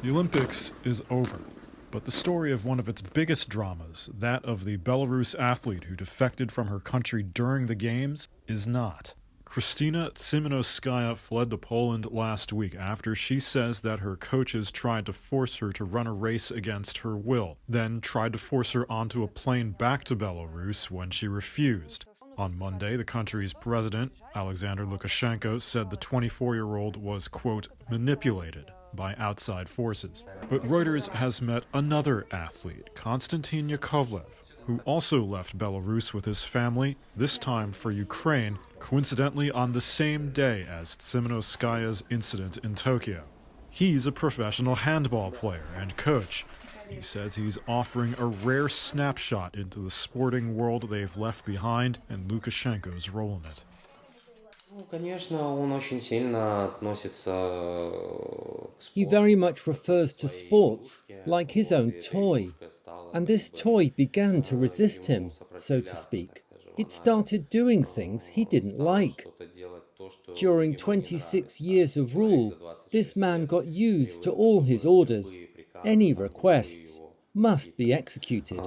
The Olympics is over, but the story of one of its biggest dramas, that of the Belarus athlete who defected from her country during the Games, is not. Krystsina Tsimanouskaya fled to Poland last week after she says that her coaches tried to force her to run a race against her will, then tried to force her onto a plane back to Belarus when she refused. On Monday, the country's president, President Lukashenko, said the 24-year-old was, quote, manipulated by outside forces. But Reuters has met another athlete, Konstantin Yakovlev, who also left Belarus with his family, this time for Ukraine, coincidentally on the same day as Tsimanouskaya's incident in Tokyo. He's a professional handball player and coach. He says he's offering a rare snapshot into the sporting world they've left behind and Lukashenko's role in it. He very much refers to sports like his own toy. And this toy began to resist him, so to speak. It started doing things he didn't like. During 26 years of rule, this man got used to all his orders. Any requests must be executed.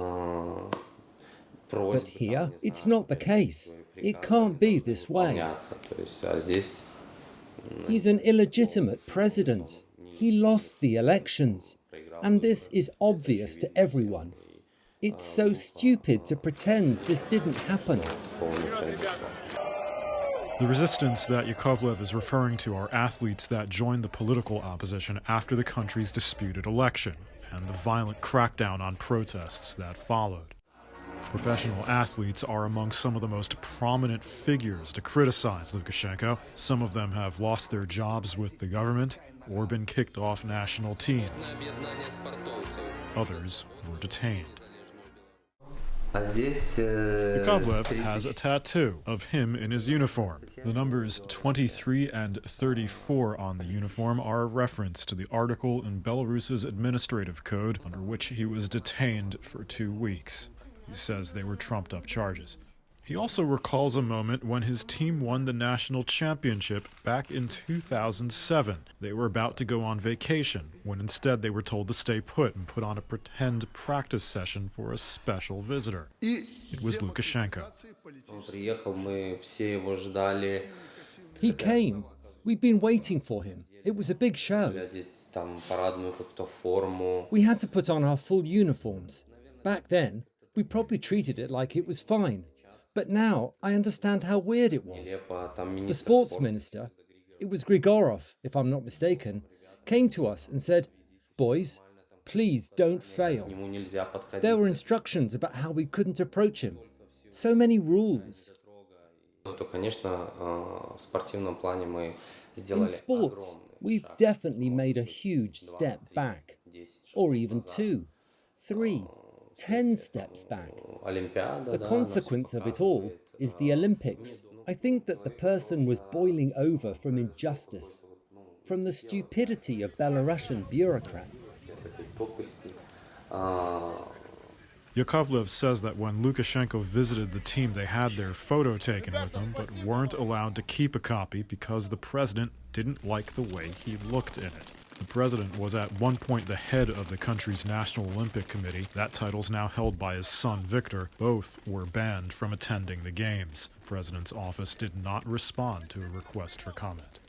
But here, it's not the case. It can't be this way. He's an illegitimate president. He lost the elections. And this is obvious to everyone. It's so stupid to pretend this didn't happen. The resistance that Yakovlev is referring to are athletes that joined the political opposition after the country's disputed election and the violent crackdown on protests that followed. Professional athletes are among some of the most prominent figures to criticize Lukashenko. Some of them have lost their jobs with the government or been kicked off national teams. Others were detained. Yakovlev has a tattoo of him in his uniform. The numbers 23 and 34 on the uniform are a reference to the article in Belarus's administrative code under which he was detained for 2 weeks. He says they were trumped-up charges. He also recalls a moment when his team won the national championship back in 2007. They were about to go on vacation, when instead they were told to stay put and put on a pretend practice session for a special visitor. It was Lukashenko. He came. We've been waiting for him. It was a big show. We had to put on our full uniforms. Back then, we probably treated it like it was fine. But now I understand how weird it was. The sports minister, it was Grigorov, if I'm not mistaken, came to us and said, "Boys, please don't fail." There were instructions about how we couldn't approach him. So many rules. In sports, we've definitely made a huge step back. Or even 2, 3, 10 steps back. The consequence of it all is the Olympics. I think that the person was boiling over from injustice, from the stupidity of Belarusian bureaucrats. Yakovlev says that when Lukashenko visited the team, they had their photo taken with him, but weren't allowed to keep a copy because the president didn't like the way he looked in it. The president was at one point the head of the country's National Olympic Committee. That title's now held by his son, Victor. Both were banned from attending the Games. The president's office did not respond to a request for comment.